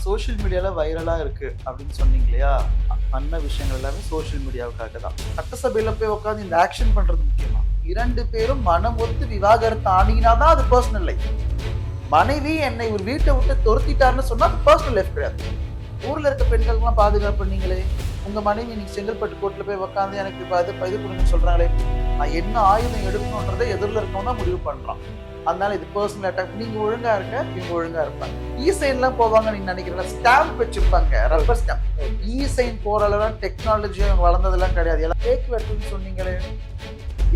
Social மீடியால வைரலா இருக்கு அப்படின்னு சொன்னீங்க இல்லையா? பண்ண விஷயங்கள் எல்லாமே சோஷியல் மீடியாவுக்காக தான். சட்டசபையில போய் உட்கார்ந்து இந்த ஆக்ஷன் பண்றது முக்கியமா? 2 பேரும் மனம் ஒத்து விவாகரத்து ஆனீங்கன்னா தான் அது பர்சனல் லைஃப். மனைவி என்னை ஒரு வீட்டை விட்டு துரத்திட்டாருன்னு சொன்னா அது பர்சனல் லைஃப் கிடையாது. ஊர்ல இருக்க பெண்களுக்கெல்லாம் பாதுகாப்பு பண்ணீங்களே, உங்க மனைவி நீங்க செங்கல்பட்டு கோர்ட்ல போய் உட்காந்து எனக்கு இது கொடுங்கன்னு சொல்றாங்களே, நான் என்ன ஆயுதம் எடுக்கணும்ன்றதை எதிரில் இருக்கவங்க தான் முடிவு பண்றான். அதனால இது பர்சனல் அட்டாக். நீங்க ஒழுங்கா இருக்க, இவங்க ஒழுங்கா இருப்பாங்க. சைன்லாம் போவாங்க நீங்க நினைக்கிறீங்களா? ஸ்டாம்ப் வச்சிருப்பாங்க, ரப்பர் ஸ்டாம்ப். சைன் போற அளவு டெக்னாலஜியும் வளர்ந்ததெல்லாம் கிடையாது. எல்லாம் கேக் வெட்டுன்னு சொன்னீங்களே,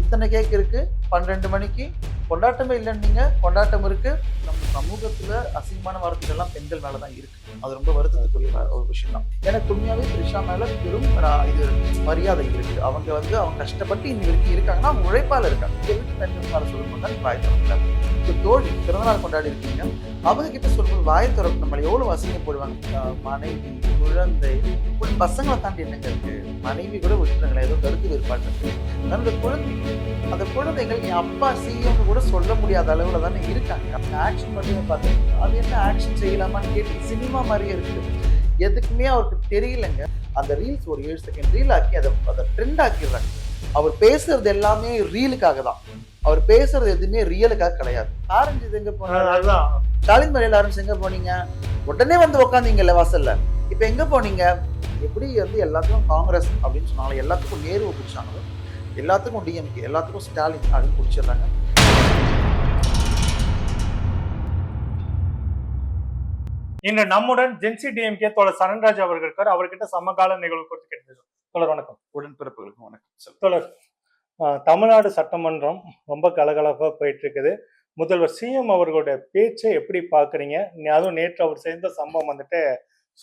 இத்தனை கேக் இருக்கு 12 மணிக்கு கொண்டாட்டமே இல்லைன்னீங்க, கொண்டாட்டம் இருக்கு. நம்ம சமூகத்துல அசிங்கமான வார்த்தைகள்லாம் பெண்கள் மேலதான் இருக்கு. அது ரொம்ப வருத்தத்துக்குரிய ஒரு விஷயம் தான். எனக்கு உண்மையாவே த்ரிஷா மேல பெரும் இது மரியாதை இருக்கு. அவங்க அவங்க கஷ்டப்பட்டு இன்னி வரைக்கும் இருக்காங்கன்னா அவங்க உழைப்பால இருக்காங்க. இந்த வீட்டு பெண்கள் மேல சொல்லும்போது தான் வாய் திறக்கல. தோழி பிறந்தநாள் கொண்டாடி இருக்கீங்க, அவங்க கிட்ட சொல்லும்போது வாய் திறப்பு நம்மளை எவ்வளவு அசிங்கம் போடுவாங்க. மனைவி, குழந்தை, பசங்களை தாண்டி என்னங்க இருக்கு? மனைவி கூட விட்டுருங்களேன், ஏதோ கருத்து வேறுபாடு இருக்கு. அந்த குழந்தைகள் என் அப்பா சிஎம் கூட சொல்ல முடியாத அளவுல தானே இருக்காங்க. ஆக்ஷன் பண்ணி பார்த்தீங்கன்னா அது என்ன ஆக்ஷன் செய்யலாமான்னு கேட்டு சினிமா மாதிரியே இருக்கு. எதுக்குமே அவருக்கு தெரியலங்க. அந்த ரீல்ஸ் ஒரு 7 செகண்ட் ரீல் ஆக்கி அதை ட்ரெண்ட் ஆக்கிடுறாங்க. அவர் பேசுறது எல்லாமே ரீலுக்காக தான். அவர் பேசுறது எதுவுமே ரியலுக்காக கிடையாது. ஆரஞ்சு எங்க போனாங்க? ஸ்டாலின் மலையில ஆரஞ்சு எங்க போனீங்க? உடனே வந்து உட்காந்தீங்கல்ல வாசல்ல. இப்ப எங்க போனீங்க? எப்படி எல்லாத்துக்கும் காங்கிரஸ் அப்படின்னு சொன்னாங்க, எல்லாத்துக்கும் நேருவை பிடிச்சாங்க, எல்லாத்துக்கும் டிஎம்கே, எல்லாத்துக்கும் ஸ்டாலின் அப்படின்னு பிடிச்சிடுறாங்க. இன்று நம்முடன் ஜென்சி டிஎம்கே தோழர் சரண்ராஜ் அவர்கள் இருக்கார். அவர்கிட்ட சமகால நிகழ்வு குறித்து கேட்டு தோழர் வணக்கம். உடன்பிறப்புகளுக்கும் வணக்கம். தோழர், தமிழ்நாடு சட்டமன்றம் ரொம்ப கலகலப்பா போயிட்டு இருக்குது. முதல்வர் சிஎம் அவர்களுடைய பேச்சை எப்படி பாக்குறீங்க? அதுவும் நேற்று அவர் செய்த சம்பவம் வந்துட்டு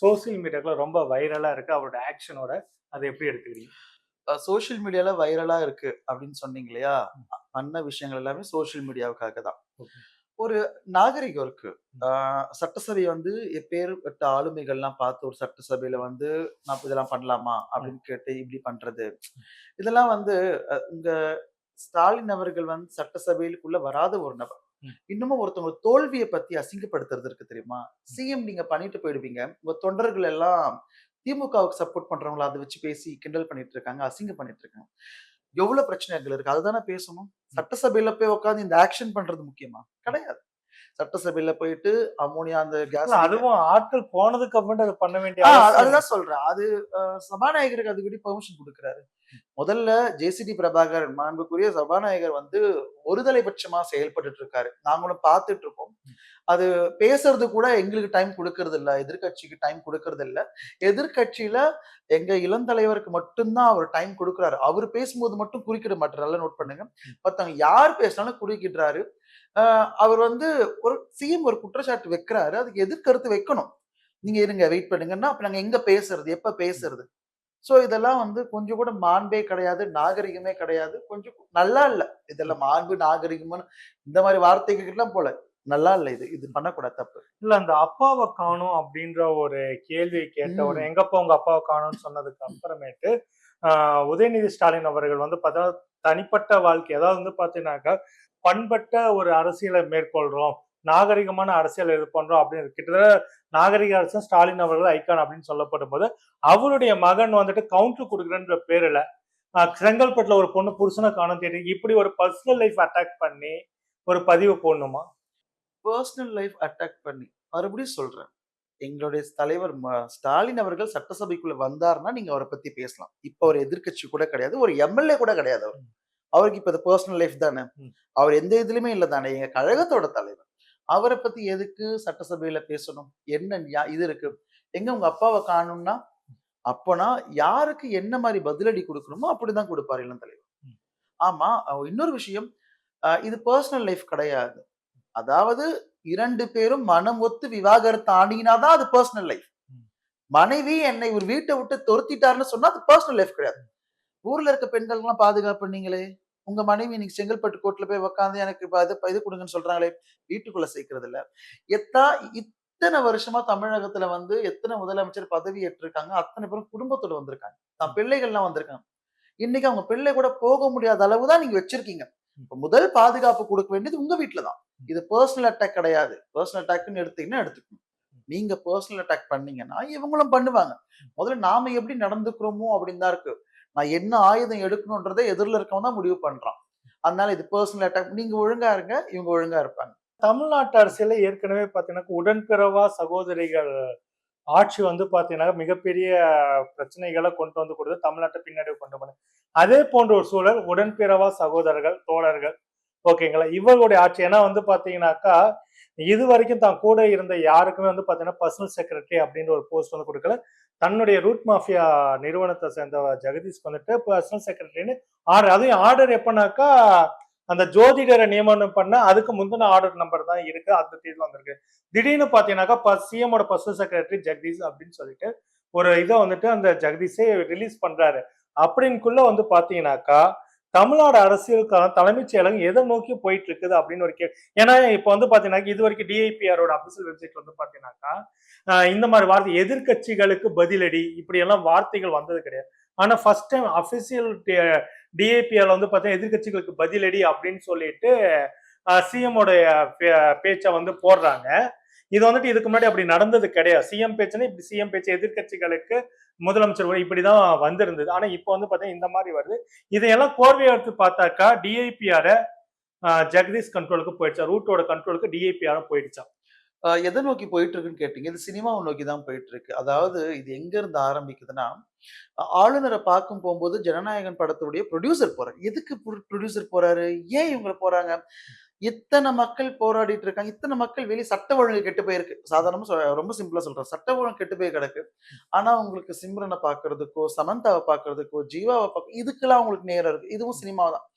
சோசியல் மீடியாக்குள்ள ரொம்ப வைரலா இருக்கு. அவரோட ஆக்ஷனோட அதை எப்படி எடுத்துக்கிறீங்க? சோசியல் மீடியால வைரலா இருக்கு அப்படின்னு சொன்னீங்க இல்லையா? பண்ண விஷயங்கள் எல்லாமே சோசியல் மீடியாவுக்காக தான். ஒரு நாகரிகம் இருக்கு. சட்டசபை எப்பேற்பட்ட ஆளுமைகள்லாம் பார்த்து ஒரு சட்டசபையில நான் இதெல்லாம் பண்ணலாமா அப்படின்னு கேட்டு இப்படி பண்றது, இதெல்லாம் இங்க ஸ்டாலின் அவர்கள் சட்டசபைக்குள்ள வராத ஒரு நபர். இன்னமும் ஒருத்தவங்க தோல்வியை பத்தி அசிங்கப்படுத்துறது இருக்கு தெரியுமா? சிஎம் நீங்க பண்ணிட்டு போயிடுவீங்க, உங்க தொண்டர்கள் எல்லாம் திமுகவுக்கு சப்போர்ட் பண்றவங்கள அதை வச்சு பேசி கிண்டல் பண்ணிட்டு இருக்காங்க, அசிங்கம் பண்ணிட்டு இருக்காங்க. எவ்வளவு பிரச்சனைகள் இருக்கு, அதுதானே பேசணும். சட்டசபையில போய் உட்காந்து இந்த ஆக்ஷன் பண்றது முக்கியமா? கிடையாது. சட்டசபையில போயிட்டு அமோனியா அந்த கேஸ், அதுவும் ஆட்கள் போனதுக்கு அப்புறம் அதை பண்ண வேண்டிய அதுதான் சொல்றேன். அது சபாநாயகருக்கு அதுக்கு பர்மிஷன் கொடுக்கிறாரு. முதல்ல ஜேசிடி பிரபாகர் மாண்புக்குரிய சபாநாயகர் ஒருதலை பட்சமா செயல்பட்டு இருக்காரு. நாங்களும் பார்த்துட்டு இருக்கோம். அது பேசுறது கூட எங்களுக்கு டைம் கொடுக்கறது இல்ல, எதிர்கட்சிக்கு டைம் கொடுக்கறது இல்ல. எதிர்கட்சியில எங்க இளந்தலைவருக்கு மட்டும்தான் அவர் டைம் கொடுக்குறாரு. அவர் பேசும்போது மட்டும் குறுக்கிட மாட்டார். நல்லா நோட் பண்ணுங்க. மத்தவங்க யார் பேசினாலும் குறுக்கிடுறாரு. அவர் ஒரு சிஎம் ஒரு குற்றச்சாட்டு வைக்கிறாரு, அதுக்கு எதிர்கருத்து வைக்கணும். நீங்க இருங்க, வெயிட் பண்ணுங்கன்னா அப்ப நாங்க எங்க பேசுறது, எப்ப பேசுறது? சோ இதெல்லாம் கொஞ்சம் கூட மாண்பே கிடையாது, நாகரிகமே கிடையாது. கொஞ்சம் நல்லா இல்ல. இதெல்லாம் மாண்பு நாகரிகம்னு இந்த மாதிரி வார்த்தைகள் எல்லாம் போல நல்லா இல்ல. இது பண்ணக்கூடாது, தப்பு இல்ல. அந்த அப்பாவை காணும் அப்படின்ற ஒரு கேள்வியை கேட்டவுடனே எங்கப்பா உங்க அப்பாவை காணும்னு சொன்னதுக்கு அப்புறமேட்டு உதயநிதி ஸ்டாலின் அவர்கள் பார்த்தா தனிப்பட்ட வாழ்க்கை, அதாவது பாத்தீங்கன்னாக்கா பண்பட்ட ஒரு அரசியலை மேற்கொள்றோம், நாகரிகமான அரசியல் இது பண்றோம் அப்படின்னு கிட்டத்தட்ட நாகரிக அரசு ஸ்டாலின் அவர்கள் ஐக்கான் அப்படின்னு சொல்லப்படும் போது அவருடைய மகன் கவுண்டர் கொடுக்குறன்ற பேருல செங்கல்பட்டுல ஒரு பொண்ணு புருஷனை காணும் தேடி இப்படி ஒரு பர்சனல் லைஃப் அட்டாக் பண்ணி ஒரு பதிவு போடணுமா? பர்சனல் லைஃப் அட்டாக் பண்ணி மறுபடியும் சொல்றேன், எங்களுடைய தலைவர் ஸ்டாலின் அவர்கள் சட்டசபைக்குள்ள வந்தாருன்னா நீங்க அவரை பத்தி பேசலாம். இப்ப ஒரு எதிர்கட்சி கூட கிடையாது, ஒரு எம்எல்ஏ கூட கிடையாது. அவருக்கு இப்ப பர்சனல் லைஃப் தானே. அவர் எந்த இதுலயுமே இல்ல தானே, எங்க கழகத்தோட தலைவர். அவரை பத்தி எதுக்கு சட்டசபையில பேசணும்? என்ன இது இருக்கு? எங்க உங்க அப்பாவை காணும்னா அப்பனா யாருக்கு என்ன மாதிரி பதிலடி கொடுக்கணுமோ அப்படிதான் கொடுப்பாரு இளம் தலைவர். ஆமா, இன்னொரு விஷயம், இது பர்சனல் லைஃப் கிடையாது. அதாவது 2 பேரும் மனம் ஒத்து விவாகரத்து ஆனீங்கன்னாதான் அது பர்சனல் லைஃப். மனைவி என்னை ஒரு வீட்டை விட்டு துரத்திட்டாருன்னு சொன்னா அது பர்சனல் லைஃப் கிடையாது. ஊர்ல இருக்க பெண்களுக்கெல்லாம் பாதுகாப்பு பண்ணீங்களே, உங்க மனைவி நீங்க செங்கல்பட்டு கோர்ட்ல போய் உட்காந்து எனக்கு இது கொடுங்கன்னு சொல்றாங்களே, வீட்டுக்குள்ள சேர்க்கறது இல்ல. இத்தனை வருஷமா தமிழகத்துல எத்தனை முதலமைச்சர் பதவி ஏற்றிருக்காங்க, அத்தனை பேரும் குடும்பத்தோட வந்திருக்காங்க, தான் பிள்ளைகள்லாம் வந்திருக்காங்க. இன்னைக்கு அவங்க பிள்ளை கூட போக முடியாத அளவுதான் நீங்க வச்சிருக்கீங்க. முதல் பாதுகாப்பு கொடுக்க வேண்டியது உங்க வீட்டுல தான். இது பர்சனல் அட்டாக் கிடையாது. பர்சனல் அட்டாக்னு எடுத்தீங்கன்னா எடுத்துக்கணும். நீங்க பர்சனல் அட்டாக் பண்ணீங்கன்னா இவங்களும் பண்ணுவாங்க. முதல்ல நாம எப்படி நடந்துக்கிறோமோ அப்படின்னு தான் இருக்கு. நான் என்ன ஆயுதம் எடுக்கணும்ன்றதை எதிரில இருக்கவன் தான் முடிவு பண்றான். அதனால இது பர்சனல் அட்டாக். நீங்க ஒழுங்கா இருங்க, இவங்க ஒழுங்கா இருப்பாங்க. தமிழ்நாட்டு அரசியல்ல ஏற்கனவே பார்த்தீங்கன்னா, உடன்பிறவா சகோதரிகள் ஆட்சி வந்து பார்த்தீங்கன்னா, மிகப்பெரிய பிரச்சனைகள கொண்டு வந்து கொடுத்து தமிழ்நாட்ட பின்னடைவு கொண்டு போனது. அதே போன்ற ஒரு சூழல் உடன்பிறவா சகோதரர்கள், தோழர்கள் ஓகேங்களா? இவர்களுடைய ஆட்சி. ஏன்னா வந்து பார்த்தீங்கன்னாக்கா, இதுவரைக்கும் தான் கூட இருந்த யாருக்குமே வந்து பார்த்தீங்கன்னா, பர்சனல் செக்ரட்டரி அப்படின்ற ஒரு போஸ்ட் வந்து குடுக்கல. தன்னுடைய ரூட் மாஃபியா நிறுவனத்த சேர்ந்த ஜெகதீஷ்க்கு வந்துட்டு பர்சனல் செக்ரட்டரின்னு ஆர்டர். அதுவும் ஆர்டர் எப்பனாக்கா, அந்த ஜோதிடரை நியமனம் பண்ண அதுக்கு முந்தின ஆர்டர் நம்பர் தான் இருக்கு. அந்த தேதியில வந்திருக்கு. திடீர்னு பார்த்தீங்கன்னாக்கா, சிஎம்மோட பர்சனல் செக்ரட்டரி ஜெகதீஷ் அப்படின்னு சொல்லிட்டு ஒரு இத வந்துட்டு அந்த ஜெகதீஷே ரிலீஸ் பண்றாரு. அப்படின்னுக்குள்ள வந்து பார்த்தீங்கன்னாக்கா, தமிழ்நாடு அரசியலுக்கான தலைமைச் செயலகம் எதை நோக்கி போயிட்டு இருக்குது அப்படின்னு ஒரு ஏன்னா இப்ப வந்து பாத்தீங்கன்னா இதுவரைக்கும் டிஐபிஆரோட அபிஷியல் வெப்சைட் வந்து பாத்தீங்கன்னாக்கா இந்த மாதிரி வார்த்தை எதிர்கட்சிகளுக்கு பதிலடி இப்படி எல்லாம் வார்த்தைகள் வந்தது கிடையாது. ஆனா ஃபர்ஸ்ட் டைம் அபிஷியல் டிஐபிஆர் வந்து பாத்தீங்கன்னா எதிர்கட்சிகளுக்கு பதிலடி அப்படின்னு சொல்லிட்டு சிஎம் உடைய பேச்சை வந்து போடுறாங்க. இது வந்துட்டு இதுக்கு முன்னாடி அப்படி நடந்தது கிடையாது. சிஎம் பேச்சுன்னா இப்படி சிஎம் பேச்சு எதிர்கட்சிகளுக்கு முதலமைச்சர் இப்படிதான் வந்திருந்தது. ஆனா இப்ப வந்து பாத்தீங்கன்னா இந்த மாதிரி வருது. இதையெல்லாம் கோர்வையா எடுத்து பார்த்தாக்கா டிஐபிஆர ஜெகதீஷ் கண்ட்ரோலுக்கு போயிடுச்சா, ரூட்டோட கண்ட்ரோலுக்கு டிஐபிஆர போயிடுச்சா? எதை நோக்கி போயிட்டு இருக்குன்னு கேட்டீங்க. இது சினிமாவை நோக்கி தான் போயிட்டு இருக்கு. அதாவது இது எங்க இருந்து ஆரம்பிக்குதுன்னா, ஆளுநரை பார்க்கும் போகும்போது ஜனநாயகன் படத்துடைய ப்ரொடியூசர் போறாரு. எதுக்கு ப்ரொடியூசர் போறாரு? ஏன் இவங்க போறாங்க? இத்தனை மக்கள் போராடிட்டு இருக்காங்க. இத்தனை மக்கள் வெளிய சட்ட ஒழுங்கு கெட்டு போயிருக்கு. சாதாரணமா ரொம்ப சிம்பிளா சொல்றேன். சட்ட ஒழுங்கு கெட்டு போய் கிடக்கு. ஆனா உங்களுக்கு சிம்ரனை பார்க்கறதுக்கோ, சமந்தாவை பார்க்கறதுக்கோ, ஜீவாவை இதுக்கெல்லாம் உங்களுக்கு நேரம் இருக்கு. இதுவும் சினிமா தான்.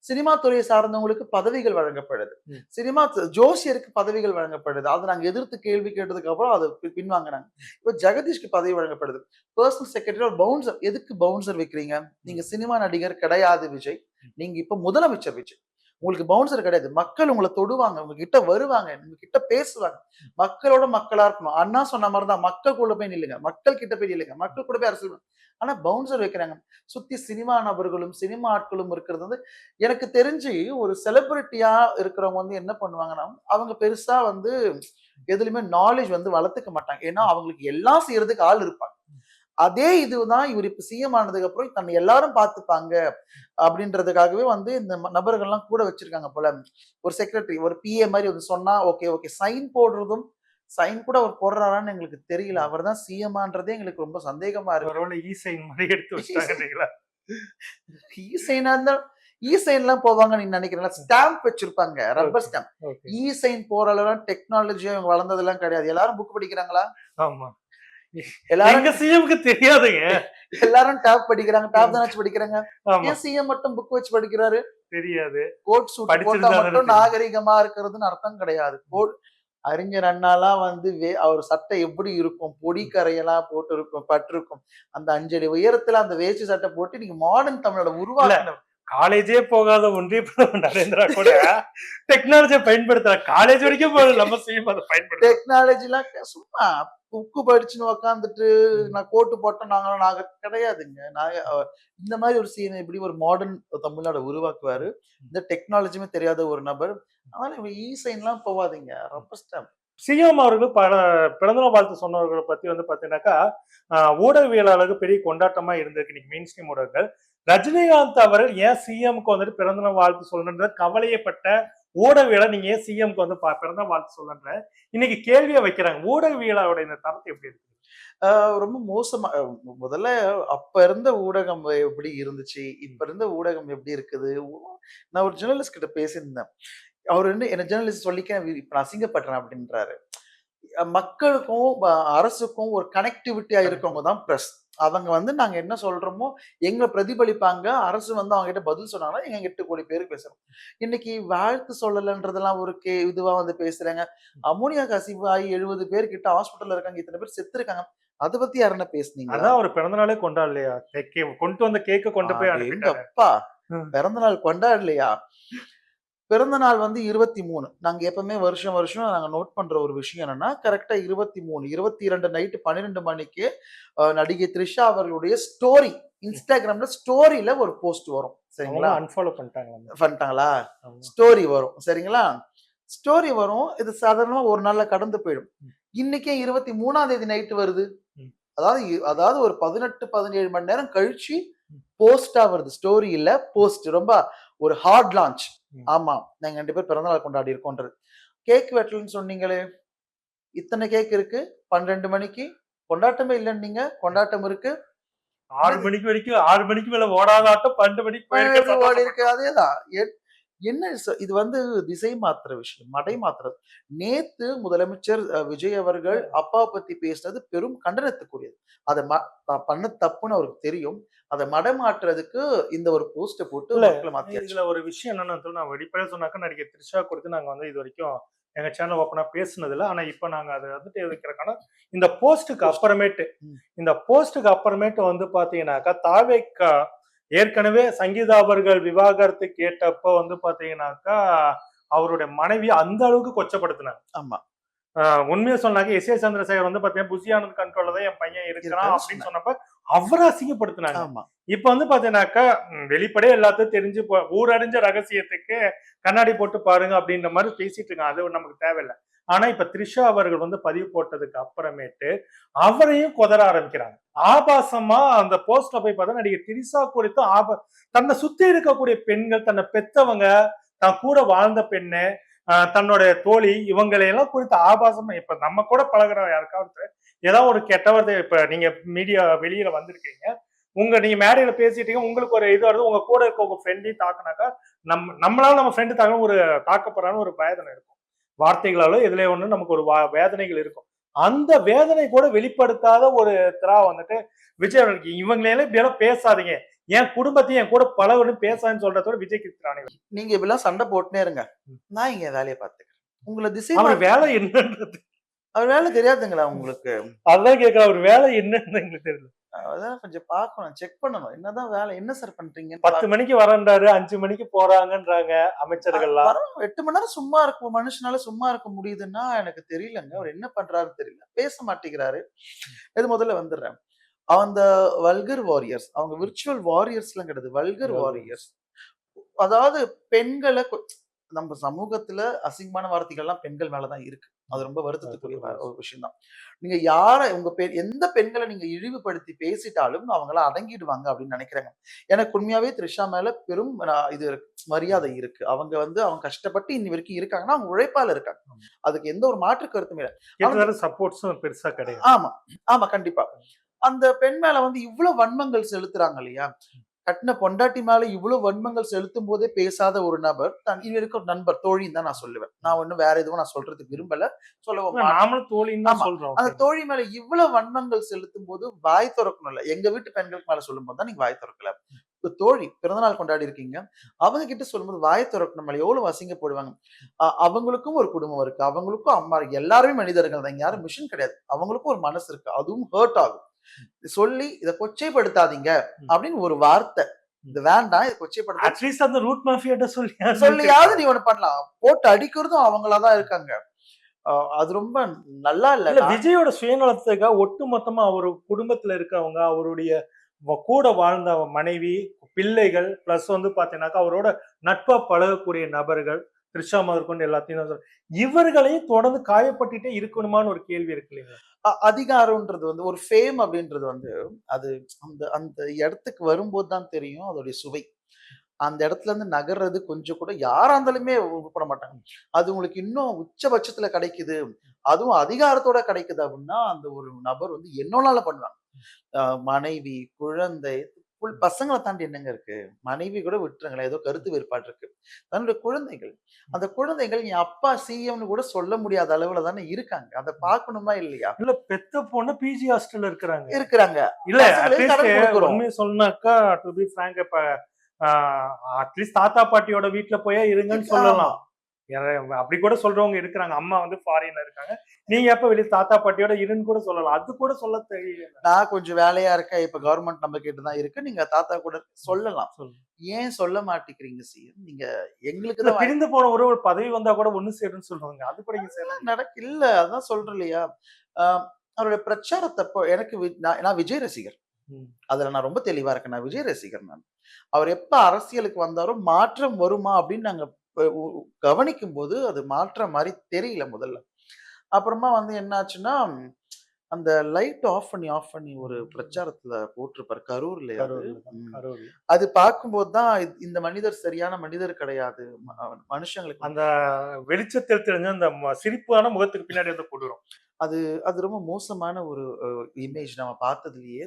சினிமா துறையை சார்ந்தவங்களுக்கு பதவிகள் வழங்கப்படுது. சினிமா ஜோசியருக்கு பதவிகள் வழங்கப்படுது. அதை நாங்க எதிர்த்து கேள்வி கேட்டதுக்கு அப்புறம் அதை பின்வாங்கினாங்க. இப்ப ஜெகதீஷ்க்கு பதவி வழங்கப்படுது. பர்சனல் செக்ரட்டரி ஒரு பவுன்சர். எதுக்கு பவுன்சர் வைக்கிறீங்க? நீங்க சினிமா நடிகர் கிடையாது விஜய். நீங்க இப்ப முதலமைச்சர் விஜய். உங்களுக்கு பவுன்சர் கிடையாது. மக்கள் உங்களை தொடுவாங்க, உங்ககிட்ட வருவாங்க, உங்ககிட்ட பேசுவாங்க. மக்களோட மக்களா இருக்கணும். அண்ணா சொன்ன மாதிரிதான் மக்களுக்குள்ள போய் நில்லுங்க, மக்கள் கிட்ட போய் நில்லுங்க, மக்கள் கூட போய் அரசியல். ஆனா பவுன்சர் வைக்கிறாங்க. சுத்தி சினிமா நபர்களும் சினிமா ஆட்களும் இருக்கிறது வந்து எனக்கு தெரிஞ்சு ஒரு செலிபிரிட்டியா இருக்கிறவங்க வந்து என்ன பண்ணுவாங்கன்னா, அவங்க பெருசா வந்து எதுலயுமே நாலேஜ் வந்து வளர்த்துக்க மாட்டாங்க. ஏன்னா அவங்களுக்கு எல்லாம் செய்யறதுக்கு ஆள் இருப்பாங்க. அதே இதுதான் இவர் இப்ப சிஎம் ஆனதுக்கு அப்புறம் தன்னை எல்லாரும் பார்த்துப்பாங்க அப்படின்றதுக்காகவே வந்து இந்த நபர்கள்லாம் கூட வச்சிருக்காங்க போல. ஒரு செக்ரட்டரி, ஒரு பிஏ மாதிரி வந்து சொன்னா ஓகே ஓகே சைன் போடுறதும் சைன் கூட அவர் போடுறாரான்னு எங்களுக்கு தெரியல. அவர் தான் சிஎம் ஆன்றதே எங்களுக்கு ரொம்ப சந்தேகமா இருக்கு. இ சைன் மாதிரி எடுத்து வச்சிட்டாங்க. இ சைனா இருந்தா இ சைன் எல்லாம் போவாங்க நீங்க நினைக்கிறீங்களா? ஸ்டாம்ப் வச்சிருப்பாங்க, ரப்பர் ஸ்டாம்ப். இ சைன் போற அளவு டெக்னாலஜியா வளர்ந்ததெல்லாம் கிடையாது. எல்லாரும் புக் படிக்கிறாங்களா? ஆமா. எல்லாரும் சிஎம்க்கு தெரியாதுங்க. எல்லாரும் டாப் படிக்கிறாங்க. டாப் தானே படிக்கிறாங்க. ஏன் சிஎம் மட்டும் புக் வச்சு படிக்கிறாரு? தெரியாது. கோட் சூட் போட்டா மட்டும் நாகரிகமா இருக்கிறதுன்னு அர்த்தம் கிடையாது. அறிஞர் அண்ணாலாம் வந்து அவர் சட்டை எப்படி இருக்கும்? பொடி கரையெல்லாம் போட்டு இருக்கும், பட்டிருக்கும். அந்த 5 அடி உயரத்துல அந்த வேஷ்டி சட்டை போட்டு நீங்க மாடர்ன் தமிழோட உருவாக்கணும். காலேஜே போகாத ஒன்றிய பிரதமர் நரேந்திரா கூட டெக்னாலஜியை பயன்படுத்துற. காலேஜ் வரைக்கும் போகுது நம்ம சிஎம் அதை பயன்படுத்த. டெக்னாலஜி எல்லாம் சும்மா புக்கு படிச்சுன்னு உக்காந்துட்டு நான் கோட்டு போட்டோம் நாங்க கிடையாதுங்க. இந்த மாதிரி ஒரு சீனை எப்படி ஒரு மாடர்ன் தமிழ்நாடு உருவாக்குவாரு. இந்த டெக்னாலஜியுமே தெரியாத ஒரு நபர். அதனால இவங்க இ சைன் எல்லாம் போவாதீங்க. ரொம்ப ஸ்டாம்ப். சிஎம் அவர்கள் பல பிறந்தநாள் வாழ்த்து சொன்னவர்களை பத்தி வந்து பாத்தீங்கன்னாக்கா ஊடகவியலாளருக்கு பெரிய கொண்டாட்டமா இருந்திருக்கு இன்னைக்கு மெயின் ஸ்ட்ரீம் ஊடகங்கள். ரஜினிகாந்த் அவர்கள் ஏன் சிஎம்க்கு வந்துட்டு பிறந்தநாள் வாழ்த்து சொல்லணுன்ற கவலையப்பட்ட ஊடகவியலை நீங்க ஏன் சிஎம்க்கு வந்து பிறந்தநாள் வாழ்த்து சொல்லன்ற இன்னைக்கு கேள்வியை வைக்கிறாங்க. ஊடகவியலாளோட இந்த தரத்தை எப்படி இருக்கு? ரொம்ப மோசமா முதல்ல அப்ப இருந்த ஊடகம் எப்படி இருந்துச்சு, இப்ப இருந்த ஊடகம் எப்படி இருக்குது. நான் ஒரு ஜெர்னலிஸ்ட் கிட்ட பேசியிருந்தேன். அவர் வந்து என்ன ஜெர்னலிஸ்ட் சொல்லிக்க இப்ப நான் அசிங்கப்படுறேன் அப்படின்றாரு. மக்களுக்கும் அரசுக்கும் ஒரு கனெக்டிவிட்டியா இருக்கவங்க தான் பிரஸ். அவங்க வந்து நாங்க என்ன சொல்றோமோ எங்களை பிரதிபலிப்பாங்க. அரசு வந்து அவங்க கிட்ட பதில் சொன்னாங்கன்னா எங்க 8 கோடி பேருக்கு பேசுறோம். இன்னைக்கு வாழ்த்து சொல்லலன்றதெல்லாம் ஒரு இதுவா வந்து பேசுறாங்க. அமோனியா கசிவாயி 70 பேர் கிட்ட ஹாஸ்பிட்டல்ல இருக்காங்க. இத்தனை பேர் செத்து இருக்காங்க. அதை பத்தி யாருன்னா பேசுனீங்க? அதான் ஒரு பிறந்தநாளே கொண்டாடலையா? கொண்டு வந்த கேக்க கொண்டு போய் அப்பா பிறந்தநாள் கொண்டாடலையா? பிறந்த நாள் வந்து 23. நாங்க எப்பவுமே வருஷம் வருஷம் நாங்க நோட் பண்ற ஒரு விஷயம் என்னன்னா, கரெக்ட்டா 23, 22 நைட் 12 மணிக்கு நடிகை த்ரிஷா அவர்களுடைய ஸ்டோரி இன்ஸ்டாகிராம்ல ஸ்டோரியில ஒரு போஸ்ட் வரும். சரிங்களா? அன்ஃபாலோ பண்ணிட்டாங்க. பண்ணிட்டாங்களா? ஸ்டோரி வரும். சரிங்களா? ஸ்டோரி வரும். இது சாதாரணமா ஒரு நாள்ல கடந்து போயிடும். இன்னைக்கே 23ஆம் தேதி நைட்டு வருது. ம். அதாவது ஒரு 18, 17 மணி நேரம் கழிச்சு போஸ்ட்டா வருது. ஸ்டோரி இல்ல, போஸ்ட். ரொம்ப ஒரு ஹார்ட் லான்ச். ம். ஆமா. நாங்க 2 பேரும் பிறந்தநாள் கொண்டாடி இருக்கோன்றது. கேக் வெட்டலன்னு சொன்னீங்களே! இத்தன கேக் இருக்கு. 12 மணிக்கு. கொண்டாட்டமே இல்லன்னீங்க. கொண்டாட்டம் இருக்கு. 6 மணிக்கு வரைக்கும் 6 மணிக்கு மேல ஓடாத ஆட்டம் 12 மணிக்கு போயிருக்க ஓடி சந்தோஷப்பட்டோம். இருக்கு. அதேதான். என்ன இது வந்து திசை மாத்துற விஷயம். மடை மாத்துறது. நேத்து முதலமைச்சர் விஜய் அவர்கள் அப்பாவ பத்தி பேசினது பெரும் கண்டனத்துக்குரியது. அத பண்ண தப்புன்னு அவருக்கு தெரியும். அத மடைமாற்றுறதுக்கு இந்த ஒரு போஸ்ட்ட போட்டு இல்ல மக்கள மாத்தியாச்சு. இதுல ஒரு விஷயம் என்னன்னு சொல்லி நான் வெளிப்படையா சொன்னாக்கா நடிகை த்ரிஷா குறித்து நாங்க வந்து இது வரைக்கும் எங்க சேனல் ஓப்பனா பேசுனது இல்ல. ஆனா இப்ப நாங்க அத வந்துட்டு எதுக்குறோம்னா, இந்த போஸ்ட்டுக்கு அப்புறமேட்டு ம். இந்த போஸ்ட்டுக்கு அப்புறமேட்டு வந்து பாத்தீங்கன்னாக்கா, தாவேக்கா ஏற்கனவே சங்கீதா அவர்கள் விவாகரத்து கேட்டப்ப வந்து பாத்தீங்கன்னாக்கா, அவருடைய மனைவி அந்த அளவுக்கு கொச்சப்படுத்துனாங்க. ஆமா. உண்மையா சொன்னாக்க எஸ். ஏ. சந்திரசேகர் வந்து பாத்தீங்கன்னா, புசி ஆனந்த் கண்ட்ரோல்ல தான் என் பையன் இருக்கிறான் இருக்காரு அப்படின்னு சொன்னாங்க. சொன்னப்ப, அவர அசிங்கப்படுத்துனாங்க. ஆமா. இப்ப வந்து பாத்தீங்கன்னாக்கா, வெளிப்படையா எல்லாத்தையும் தெரிஞ்சு ஊரறிஞ்ச ரகசியத்துக்கு கண்ணாடி போட்டு பாருங்க அப்படின்ற மாதிரி பேசிட்டு இருக்காங்க. அது நமக்கு தேவையில்ல. ஆனா இப்ப த்ரிஷா அவர்கள் வந்து பதிவு போட்டதுக்கு அப்புறமேட்டு அவரையும் கொதற ஆரம்பிக்கிறாங்க. ஆபாசமா அந்த போஸ்ட்ல போய் பார்த்தா நடிகை திரிஷா குறித்து தன்னை சுத்தி இருக்கக்கூடிய பெண்கள், தன்னை பெத்தவங்க, தான் கூட வாழ்ந்த பெண்ணு, தன்னுடைய தோழி இவங்களை எல்லாம் குறித்து ஆபாசமா இப்ப நம்ம கூட பழகுற யாருக்காவது ஏதாவது ஒரு கெட்ட வார்த்தை இப்ப நீங்க மீடியா வெளியில வந்திருக்கீங்க. நீங்க மேடையில பேசிட்டீங்க. உங்களுக்கு ஒரு இது வருது. உங்க கூட இருக்க உங்க ஃப்ரெண்டையும் தாக்குனாக்கா, நம்மளால நம்ம ஃப்ரெண்டு ஒரு தாக்கப்படுறான்னு ஒரு வேதனை இருக்கும். வார்த்தைகளாலோ எதுல ஒண்ணு நமக்கு ஒரு வேதனைகள் இருக்கும். அந்த வேதனை கூட வெளிப்படுத்தாத ஒரு திரா வந்துட்டு விஜய் அவர்களுக்கு இவங்களையெல்லாம் இப்படி எல்லாம் பேசாதீங்க. என் குடும்பத்தையும் என் கூட பழகுன்னு பேசாதுன்னு சொல்றதோட விஜய்க்கு திராணி. நீங்க இப்படிலாம் சண்டை போட்டுனே இருங்க. நான் இங்க வேலைய பார்த்துக்கிறேன். உங்கள திசை அவர் வேலை என்னன்றது அவர் வேலை தெரியாதுங்களா உங்களுக்கு? அதான் கேட்கிறேன். அவர் வேலை என்னன்னு எங்களுக்கு தெரியல. அதான் கொஞ்சம் பார்க்கணும். செக் பண்ணணும். என்னதான் வேலை? என்ன சார் பண்றீங்கன்னு 10 மணிக்கு வரேன்றாரு, 5 மணிக்கு போறாங்கன்றாங்க அமைச்சர்கள்லாம். 8 மணி நேரம் சும்மா இருக்கும் மனுஷனால சும்மா இருக்க முடியுதுன்னா எனக்கு தெரியலங்க. அவர் என்ன பண்றாருன்னு தெரியல. பேச மாட்டேங்கிறாரு. இது முதல்ல வந்துடுறேன். அந்த வல்கர் வாரியர்ஸ். அவங்க விர்ச்சுவல் வாரியர்ஸ்லாம் கிடையாது. Vulgar warriors. அதாவது பெண்கள நம்ம சமூகத்துல அசிங்கமான வார்த்தைகள்லாம் பெண்கள் மேலதான் இருக்கு. அது ரொம்ப வருத்தத்துக்குரிய ஒரு விஷயம் தான். நீங்க உங்க எந்த பெண்களை நீங்க இழிவுபடுத்தி பேசிட்டாலும் அவங்களாம் அடங்கிடுவாங்க அப்படின்னு நினைக்கிறாங்க. எனக்கு உண்மையாவே த்ரிஷா மேல பெரும் இது மரியாதை இருக்கு. அவங்க அவங்க கஷ்டப்பட்டு இன்னி வரைக்கும் இருக்காங்கன்னா அவங்க உழைப்பால இருக்காங்க. அதுக்கு எந்த ஒரு மாற்று கருத்தும் இல்லை. சப்போர்ட்ஸும் பெருசா கிடையாது. ஆமா ஆமா கண்டிப்பா. அந்த பெண் மேல இவ்வளவு வன்மங்கள் செலுத்துறாங்க இல்லையா? கட்டின பொண்டாட்டி மேல இவ்வளவு வன்மங்கள் செலுத்தும் போதே பேசாத ஒரு நபர் இது வரைக்கும் ஒரு நண்பர் தோழின்னு தான் நான் சொல்லுவேன். நான் ஒண்ணும் வேற எதுவும் நான் சொல்றதுக்கு விரும்பல. நாமளும் தோழின்னு தான் சொல்றோம். அந்த தோழி மேல இவ்வளவு வன்மங்கள் செலுத்தும் போது வாய் திறக்கணும் இல்ல. எங்க வீட்டு பெண்களுக்கு மேல சொல்லும் போது தான் நீங்க வாய் திறக்கல. தோழி பிறந்தநாள் கொண்டாடி இருக்கீங்க. அவங்க கிட்ட சொல்லும்போது வாய் திறக்கணும் மேல எவ்வளவு அசிங்கப்படுவாங்க. அவங்களுக்கும் ஒரு குடும்பம் இருக்கு. அவங்களுக்கும் அம்மா இருக்கு. எல்லாருமே மனிதர்கள் தான். யாரும் மிஷின் கிடையாது. அவங்களுக்கும் ஒரு மனசு இருக்கு. அதுவும் ஹர்ட் ஆகும். சொல்லி இத கொச்சைப்படுத்தாதீங்க அப்படின்னு ஒரு வார்த்தை. இது வேண்டாம். இத கொச்சைப்படுத்த அட்லீஸ்ட் அந்த ரூட் மாஃபியாட்ட சொல்லியாவது நீ ஒண்ணு பண்ணலாம். போட்டு அடிக்கிறதும் அவங்களாதான் இருக்காங்க. அது ரொம்ப நல்லா இல்ல. விஜயோட சுயநலத்துக்காக ஒட்டுமொத்தமா அவரு குடும்பத்துல இருக்கவங்க, அவருடைய கூட வாழ்ந்த மனைவி, பிள்ளைகள் பிளஸ் வந்து பாத்தீங்கன்னாக்கா அவரோட நட்பா பழகக்கூடிய நபர்கள், த்ரிஷா முதற்கொண்டு எல்லாத்தையும் இவர்களையும் தொடர்ந்து காயப்பட்டுட்டே இருக்கணுமான்னு ஒரு கேள்வி இருக்கு இல்லையா? அதிகாரம்ன்றது ஒரு ஃபேம் அப்படின்றது அது அந்த அந்த இடத்துக்கு வரும்போது தான் தெரியும் அதோடைய சுவை. அந்த இடத்துல இருந்து நகர்றது கொஞ்சம் கூட யாரா இருந்தாலுமே உருப்பட மாட்டாங்க. அது உங்களுக்கு இன்னும் உச்சபட்சத்துல கிடைக்குது. அதுவும் அதிகாரத்தோட கிடைக்குது அப்படின்னா அந்த ஒரு நபர் என்னனால பண்ணுவாங்க. மனைவி, குழந்தை, பசங்களை தாண்டி என்னங்க இருக்கு? மனைவி கூட விட்டுருங்களேன். ஏதோ கருத்து வேறுபாடு இருக்கு. தன்னுடைய குழந்தைகள். அந்த குழந்தைகள் என் அப்பா சிஎம்னு கூட சொல்ல முடியாத அளவுல தானே இருக்காங்க. அத பார்க்கணுமா இல்லையா? இல்ல பெத்த பொண்ணு பிஜி ஹாஸ்டல்ல இருக்கிறாங்க. இல்ல உண்மையை சொன்னாக்கா டு பி ஃபிராங்க் இப்ப அட்லீஸ்ட் தாத்தா பாட்டியோட வீட்டுல போய் இருங்கன்னு சொல்லலாம். அப்படி கூட சொல்றவங்க இருக்கிறாங்க. அம்மா ஃபாரின்ல இருக்காங்க. நீங்க எப்ப வெளியே தாத்தா பாட்டியோட இருன்னு கூட சொல்லலாம். அது கூட சொல்ல தெரியல. நான் கொஞ்சம் வேலையா இருக்கேன். இப்ப கவர்மெண்ட் நம்ம கிட்டதான் இருக்கு. நீங்க தாத்தா கூட சொல்லலாம். ஏன் சொல்ல மாட்டேங்கிறீங்க சிஎம்? நீங்க எங்களுக்கு தான் பிரிந்து போன ஒரு பதவி வந்தா கூட ஒண்ணு சேருன்னு சொல்றாங்க. அது கூட இல்ல. அதான் சொல்றேன் இல்லையா? அவருடைய பிரச்சாரத்தப்போ எனக்கு நான் விஜய் ரசிகர். அதுல நான் ரொம்ப தெளிவா இருக்கேன். நான் விஜய் ரசிகர். நான் அவர் எப்ப அரசியலுக்கு வந்தாரோ மாற்றம் வருமா அப்படின்னு நாங்க கவனிக்கும் போது அது மாற்றம் மாதிரி தெரியல முதல்ல. அப்புறமா வந்து என்ன ஆச்சுன்னா, அந்த லைட் ஆஃப் பண்ணி ஒரு பிரச்சாரத்துல போட்டிருப்பாரு. கரூர்லயா அது? கரூர்ல தான். ம். கரூர்ல. அது பார்க்கும்போது தான் இந்த மனிதர் சரியான மனிதர் கிடையாது. மனுஷங்களுக்கு அந்த வெளிச்சத்தில் தெரிஞ்ச அந்த சிரிப்பான முகத்துக்கு பின்னாடி வந்து கொடூரம். அது அது ரொம்ப மோசமான ஒரு இமேஜ் நம்ம பார்த்ததுலயே.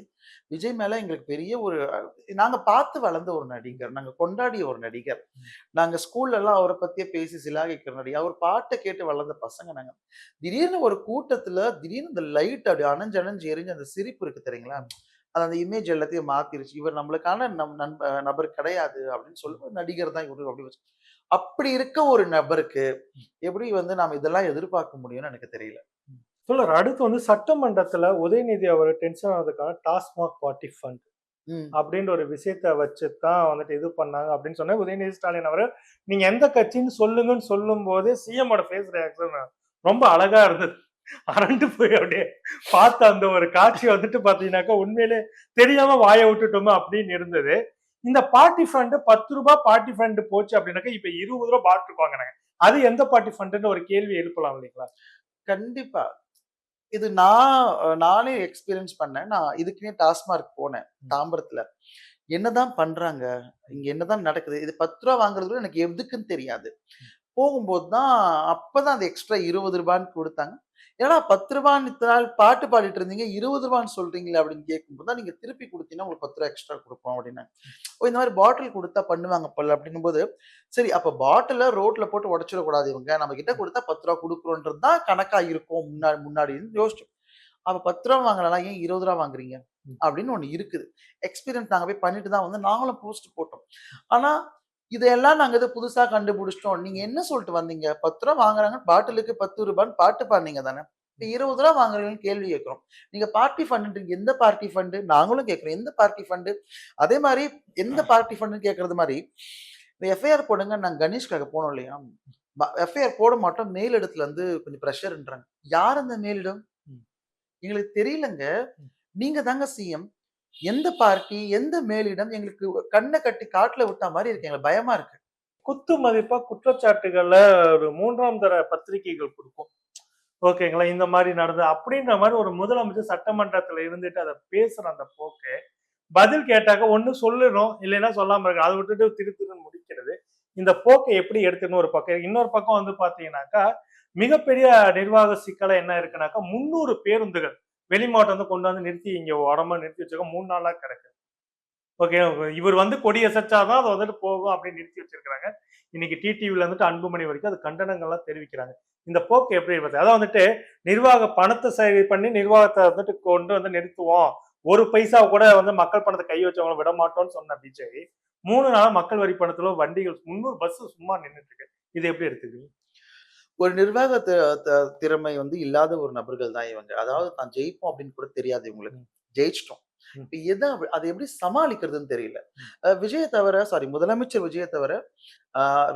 விஜய் மேல எங்களுக்கு பெரிய ஒரு நாங்க பார்த்து வளர்ந்த ஒரு நடிகர். நாங்க கொண்டாடிய ஒரு நடிகர். நாங்க ஸ்கூல்லலாம் அவர பத்தியே பேசி சிலாகிக்கிற நடிகர். அவர் பாட்ட கேட்டு வளர்ந்த பசங்க நாங்க. திடீர்னு ஒரு கூட்டத்துல திடீர்னு இந்த லைட் அப்படி அணைஞ்சு அணைஞ்சு எரிஞ்ச அந்த சிரிப்பு இருக்கு தெரியுங்களா? அது அந்த இமேஜ் எல்லாத்தையும் மாத்திருச்சு. இவர் நம்மளுக்கான நபர் கிடையாது அப்படின்னு சொல்லி ஒரு நடிகர் தான் இவரு அப்படி வச்சு. அப்படி இருக்க ஒரு நபருக்கு எப்படி வந்து நாம இதெல்லாம் எதிர்பார்க்க முடியும்னு எனக்கு தெரியல. சொல்லுறாரு. அடுத்து வந்து சட்டமன்றத்துல உதயநிதி அவர் டென்ஷன் ஆனதுக்கான டாஸ்மாக் பார்ட்டி ஃபண்ட் ம். அப்படின்ற ஒரு விஷயத்த வச்சு தான் வந்துட்டு இது பண்ணாங்க அப்படின்னு சொன்னா உதயநிதி ஸ்டாலின் அவர்கள் நீங்க எந்த கட்சின்னு சொல்லுங்கன்னு சொல்லும் போதே சிஎம்மோட ஃபேஸ் ரியாக்ஷன் ரொம்ப அழகா இருந்தது. அரண்டு போய் அப்படியே பார்த்த அந்த ஒரு காட்சி வந்துட்டு பாத்தீங்கன்னாக்கா உண்மையிலே தெரியாம வாயை விட்டுட்டோமா அப்படின்னு இருந்தது. இந்த பார்ட்டி ஃபண்ட் ரூ. 10 பார்ட்டி ஃபண்ட் போச்சு அப்படின்னாக்கா இப்ப ரூ. 20 பாட்டு வாங்கினாங்க. அது எந்த பார்ட்டி ஃபண்ட்னு ஒரு கேள்வி எழுப்பலாம் இல்லைங்களா? கண்டிப்பா. இது நானே எக்ஸ்பீரியன்ஸ் பண்ணேன். நான் இதுக்குன்னே டாஸ்மார்க் போனேன். தாம்பரத்துல. என்னதான் பண்றாங்க? இங்க என்னதான் நடக்குது? இது ரூ. 10 வாங்குறது கூட எனக்கு எதுக்குன்னு தெரியாது. போகும்போது தான் அப்பதான் அந்த எக்ஸ்ட்ரா ரூ. 20ன்னு குடுத்தாங்க. ஏன்னா ரூ. 10 இத்தன நாள் பாட்டு பாடிட்டு இருந்தீங்க. ரூ. 20 சொல்றீங்களே அப்படின்னு கேட்கும்போது தான், நீங்க திருப்பி குடுத்தீங்கன்னா உங்களுக்கு ரூ. 10 எக்ஸ்ட்ரா குடுப்போம் அப்படின்னாங்க. ஓ! இந்த மாரி பாட்டில் குடுத்தா பண்ணுவாங்க போல அப்படின்னும்போது, சரி அப்ப பாட்டில ரோட்ல போட்டு உடைச்சிடக்கூடாது இவங்க. நம்ம கிட்ட குடுத்தா ரூ. 10 குடுக்குறோன்றது தான் கணக்கா இருக்கும் முன்னாடின்னு யோசிச்சோம். அப்ப ரூ. 10 வாங்கலனா ஏன் ரூ. 20 வாங்குறீங்க? அப்படின்னு ஒண்ணு இருக்குது. எக்ஸ்பீரியன்ஸ் நாங்க போய் பண்ணிட்டு தான் வந்து நாங்களும் போஸ்ட் போட்டோம். ஆனா, இதெல்லாம் நாங்க ஏதோ புதுசா கண்டுபிடிச்சிட்டோம். நீங்க என்ன சொல்லிட்டு வந்தீங்க? ரூ. 10 வாங்குறாங்க பாட்டிலுக்கு ரூ. 10ன்னு பாட்டு பாடுனீங்க தானே? இப்ப ரூ. 20 வாங்குறீங்கன்னு கேள்வி கேட்கிறோம். நீங்க பார்ட்டி ஃபண்டுன்றீங்க. எந்த பார்ட்டி ஃபண்டு? நாங்களும் கேட்கிறோம். எந்த பார்ட்டி ஃபண்டு? அதே மாரி எந்த பார்ட்டி ஃபண்டுன்னு கேட்கறது மாரி, இந்த எஃப்ஐஆர் போடுங்க நாங்க கணேஷ்காக போனோம் இல்லையா? எஃப்ஐஆர் போட மாட்டோம். மேலிடத்துல இருந்து கொஞ்சம் பிரஷர்ன்றாங்க. யார் அந்த மேலிடம்? எங்களுக்கு தெரியலங்க. நீங்க தாங்க சிஎம். எந்த பார்ட்டி, எந்த மேலிடம் எங்களுக்கு கண்ண கட்டி காட்டுல விட்டா மாரி இருக்கு. எங்களுக்கு பயமா இருக்கு. குத்து மதிப்பா குற்றச்சாட்டுகள ஒரு 3ஆம் தர பத்திரிகைகள் குடுக்கும். ஓகேங்களா? இந்த மாரி நடந்தது. அப்படின்ற மாரி ஒரு முதலமைச்சர் சட்டமன்றத்துல இருந்துட்டு அத பேசுற அந்த போக்கு, பதில் கேட்டாக்க ஒண்ணு சொல்லணும், இல்லைன்னா சொல்லாம இருக்கணும். அத விட்டுட்டு திரு திருன்னு முடிக்கிறது. இந்த போக்க எப்படி எடுத்துக்கணும் ஒரு பக்கம். இன்னொரு பக்கம் வந்து பாத்தீங்கன்னாக்கா, மிகப்பெரிய நிர்வாக சிக்கலா என்ன இருக்குனாக்கா, 300 பேருந்துகள் வெளி மாவட்டம் வந்து கொண்டு வந்து நிறுத்தி இங்க ஓரமா நிறுத்தி வச்சிருக்கோம். 3 நாளா கிடக்கு. ஓகே. இவர் வந்து கொடி அசைச்சாதான் அது வந்துட்டு போகும் அப்படின்னு நிறுத்தி வச்சிருக்காங்க. இன்னைக்கு டிடிவில வந்துட்டு அன்புமணி வரைக்கும் அது கண்டனங்கள்லாம் தெரிவிக்கிறாங்க. இந்த போக்கு எப்படி பார்த்தா அதான் வந்துட்டு நிர்வாக பணத்தை சரி பண்ணி நிர்வாகத்தை வந்துட்டு கொண்டு வந்து நிறுத்துவோம். ஒரு பைசா கூட வந்து மக்கள் பணத்தை கை வச்சவங்கள விட மாட்டோம்னு சொன்ன விஜய் 3 நாளா மக்கள் வரி பணத்துல வண்டிகள் 300 பஸ் சும்மா நின்னுட்டு இருக்கு. இது எப்படி எடுத்துக்கீங்க? ஒரு நிர்வாக திறமை வந்து இல்லாத ஒரு நபர்கள் தான் இவங்க. அதாவது தான் ஜெயிப்போம் அப்படின்னு கூட தெரியாது இவங்களுக்கு. ஜெயிச்சிட்டோம். இப்ப அத எப்படி சமாளிக்கிறதுன்னு தெரியல. விஜய தவிர முதலமைச்சர் விஜய தவிர,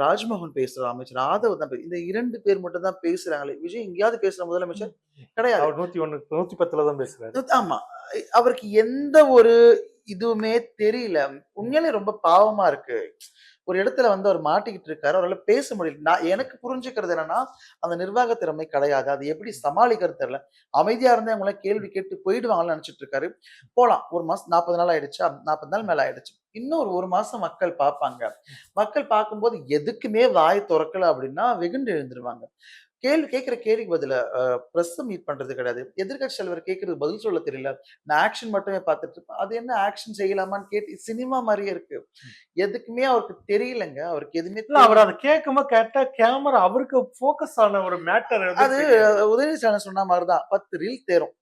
ராஜ்மோகன் பேசுற அமைச்சர், ஆதவ் தான் இந்த 2 பேர் மட்டும் தான் பேசுறாங்களே. விஜய் எங்கேயாவது பேசுற முதலமைச்சர் கிடையாது. அவர் 101 110ல தான் பேசுறாரு. ஆமா. அவருக்கு எந்த ஒரு இதுவுமே தெரியல. உண்மையிலே ரொம்ப பாவமா இருக்கு. ஒரு இடத்துல வந்து அவர் மாட்டிக்கிட்டு இருக்காரு. அவரால பேச முடியல. எனக்கு புரிஞ்சுக்கிறது என்னன்னா, அந்த நிர்வாக திறமை கிடையாது. அது எப்படி சமாளிக்கிறது தெரியல. அமைதியா இருந்தா இவங்கலாம் கேள்வி கேட்டு போயிடுவாங்கன்னு நெனச்சுட்டு இருக்காரு. போலாம். 1 மாசம் 40 நாள் ஆயிடுச்சா? 40 நாள் மேல ஆயிடுச்சு. இன்னும் ஒரு 1 மாசம் மக்கள் பார்ப்பாங்க. மக்கள் பார்க்கும்போது எதுக்குமே வாய் தொறக்கல அப்படின்னா, வெகுண்டு எழுந்துருவாங்க. கேட்கிற கேள்விக்கு பதிலா பிரஸ் மீட் பண்றது கிடையாது. எதிர்க்கட்சி தலைவர் கேட்கறதுக்கு பதில் சொல்ல தெரியல. நான் ஆக்ஷன் மட்டுமே பார்த்துட்டு இருப்பேன். அது என்ன ஆக்ஷன் செய்யலாமான்னு கேட்டு சினிமா மாரியே இருக்கு. எதுக்குமே அவருக்கு தெரியலங்க. அவருக்கு எதுவுமே இல்ல அவர் அத கேட்கும்போது கேட்டா கேமரா அவருக்கு ஃபோக்கஸ் ஆன ஒரு மேட்டர் அது உதயநிதி ஸ்டாலின் சொன்ன மாரி தான். 10 ரீல் தேரும்.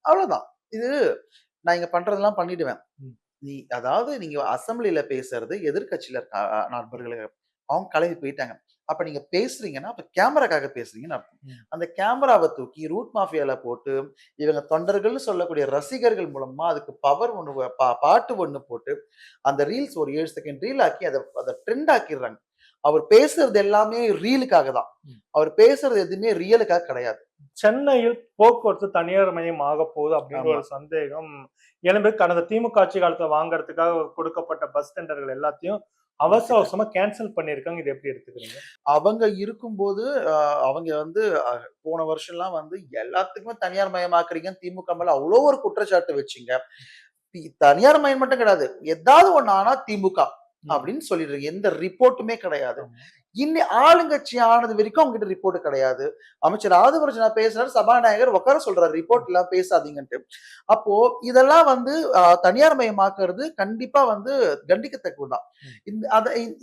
அவ்வளவுதான். இது நான் இங்க பண்றதெல்லாம் பண்ணிடுவேன். அதாவது நீங்க அசெம்பிளில பேசுறது எதிர்க்கட்சியில இருக்க நண்பர்களுக்கு அவங்க கிளம்பி போயிட்டாங்க. அப்ப நீங்க பேசுறீங்கன்னா, அப்ப கேமராக்காக பேசுறீங்கன்னு அர்த்தம். அந்த கேமராவ தூக்கி ரூட் மாஃபியால போட்டு, இவங்க தொண்டர்கள்னு சொல்லக்கூடிய ரசிகர்கள் மூலமா அதுக்கு பவர் ஒண்ணு பாட்டு ஒண்ணு போட்டு, அந்த ரீல்ஸ் ஒரு 7 செகண்ட் ரீல் ஆக்கி அத ட்ரெண்ட் ஆக்கிடுறாங்க. அவர் பேசுறது எல்லாமே ரீலுக்காக தான். அவர் பேசுறது எதுவுமே ரியலுக்காக கிடையாது. சென்னையில் போக்குவரத்து தனியார் மயம் ஆக போகுது அப்படின்ற ஒரு சந்தேகம் எனவே கடந்த திமுக ஆட்சி காலத்துல வாங்குறதுக்காக கொடுக்கப்பட்ட பஸ் டெண்டர்கள் எல்லாத்தையும் அவசர அவசரமா கேன்சல் பண்ணிருக்காங்க. இது எப்படி எடுத்துக்கிறீங்க? அவங்க இருக்கும்போது அவங்க வந்து போன வருஷம்லாம் வந்து எல்லாத்துக்குமே தனியார் மயமாக்குறீங்க திமுக மேல அவ்வளோ ஒரு குற்றச்சாட்டு வச்சீங்க. தனியார் மயம் மட்டும் கிடையாது. ஏதாவது ஒண்ணு ஆனா திமுக அப்படின்னு சொல்லிடுறீங்க. எந்த ரிப்போர்ட்டுமே கிடையாது. ஆமா. இன்னி ஆளுங்கட்சி ஆனது வரைக்கும் அவங்க கிட்ட ரிப்போர்ட் கிடையாது. அமைச்சர் ஆதவர்ஜனா பேசுறாரு, சபாநாயகர் உட்கார சொல்றாரு ரிப்போர்ட் எல்லாம் பேசாதீங்கன்ட்டு. அப்போ இதெல்லாம் வந்து தனியார் மயமாக்குறது கண்டிப்பா வந்து கண்டிக்கத்தக்கதுதான்.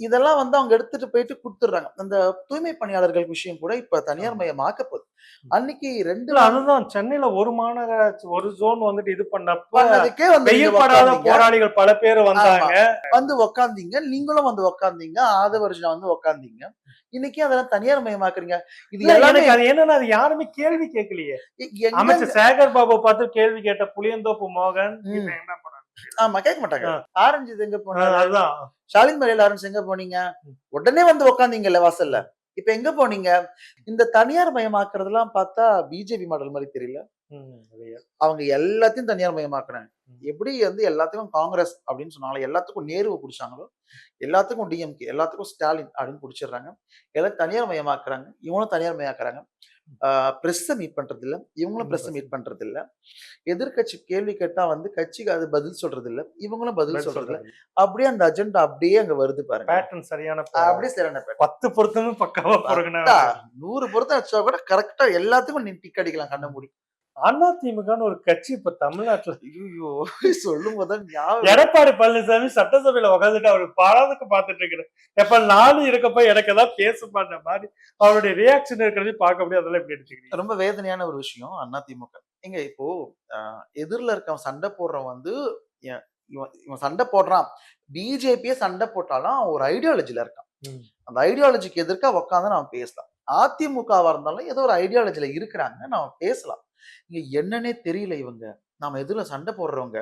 இதெல்லாம் வந்து அவங்க எடுத்துட்டு போயிட்டு குடுத்துடுறாங்க. அந்த தூய்மை பணியாளர்கள் விஷயம் கூட இப்ப தனியார் மயமாக்கப்படுது. அன்னைக்கு 2 இல்ல அதுதான் சென்னையில ஒரு மாநகராட்சி ஒரு ஜோன் வந்துட்டு இது பண்ணப்ப பண்ணதுக்கே வந்து நீங்க வெயில்படாத உட்கார்ந்தீங்க. போராளிகள் பல பேர் ஆமா. வந்தாங்க. வந்து உட்கார்ந்தீங்க. நீங்களும் வந்து உட்கார்ந்தீங்க. ஆதவர்ஜனா வந்து உட்கார்ந்தீங்க. இன்னைக்கு அதெல்லாம் தனியார் மயமாக்குறீங்க. இது இல்ல எல்லாமே எனக்கு அது என்னன்னா அது யாருமே கேள்வி கேட்கலையே. எங்க அமைச்சர் சேகர் பாபு பார்த்து கேள்வி கேட்ட புளியந்தோப்பு மோகன் ம். இவன் என்ன பண்ணாங்க? ஆமா கேட்க மாட்டாங்க. ஆரஞ்சு இது எங்க போனாரு? அதுதான். ஷாலின் மலையில ஆரஞ்சு எங்க போனீங்க? உடனே வந்து உட்கார்ந்தீங்கல்ல வாசல்ல. இப்ப எங்க போனீங்க? இந்த தனியார் மயமாக்குறதெல்லாம் பார்த்தா பிஜேபி மாடல் மாரி தெரியல. அதே. அவங்க எல்லாத்தையும் தனியார் மயமாக்குறாங்க. ம். எப்படி வந்து எல்லாத்துக்கும் காங்கிரஸ் அப்படின்னு சொன்னாங்களோ, எல்லாத்துக்கும் நேருவ புடிச்சாங்களோ, எல்லாத்துக்கும் டிஎம்கே, எல்லாத்துக்கும் ஸ்டாலின் அப்படின்னு புடிச்சிடுறாங்க. எல்லாம் தனியார் மயமாக்குறாங்க. இவங்களும் தனியார் மயமாக்குறாங்க. பிரஸ்ஸ மீட் பண்றதில்ல. இவங்களும் பிரஸ்ஸ மீட் பண்றதில்ல. எதிர்க்கட்சி கேள்வி கேட்டா வந்து கட்சிக்கு அது பதில் சொல்றதில்ல. இவங்களும் பதில் சொல்றதில்ல. அப்படியே அந்த அஜெண்டா அப்படியே அங்க வருது பாருங்க. பேட்டர்ன் சரியான அப்படியே சரியான பேட்டர்ன். 10 பொருத்தமும் பக்காவா பொருங்கின 100 பொருத்தம் வச்சா கூட கரெக்ட்டா எல்லாத்துக்கும் நீ டிக் அடிக்கலாம் கண்ண மூடி. அதிமுகன்னு ஒரு கட்சி இப்ப தமிழ்நாட்டுல ஐய்யய்யோ! சொல்லும்போது தான் ஞாபகம் எடப்பாடி பழனிசாமி சட்டசபையில உட்காந்துட்டு அவரு பாடத்துக்கு பார்த்துட்டு இருக்கிறார். எப்ப நானும் இருக்கப்ப எனக்கு ஏதாவது பேசுமான்ற மாதிரி அவருடைய ரியாக்ஷன் இருக்கிறது பார்க்க முடியாது. அதெல்லாம் எப்படி எடுத்துக்கிறீங்க? ரொம்ப வேதனையான ஒரு விஷயம் அதிமுக. ஏங்க இப்போ அ எதிர்ல இருக்கவன் சண்டை போடுறவன் வந்து எ இவன் இவன் சண்டை போடுறான். பிஜேபியே சண்டை போட்டாலும் அவன் ஒரு ஐடியாலஜில இருக்கான். ம். அந்த ஐடியாலஜிக்கு எதிர்க்கா உட்கார்ந்து நாம பேசலாம். அதிமுகவா இருந்தாலும் ஏதோ ஒரு ஐடியாலஜில இருக்கிறாங்க. நாம பேசலாம். இங்க என்னன்னே தெரியல இவங்க. நாம எதிர்ல சண்டை போடுறவங்க.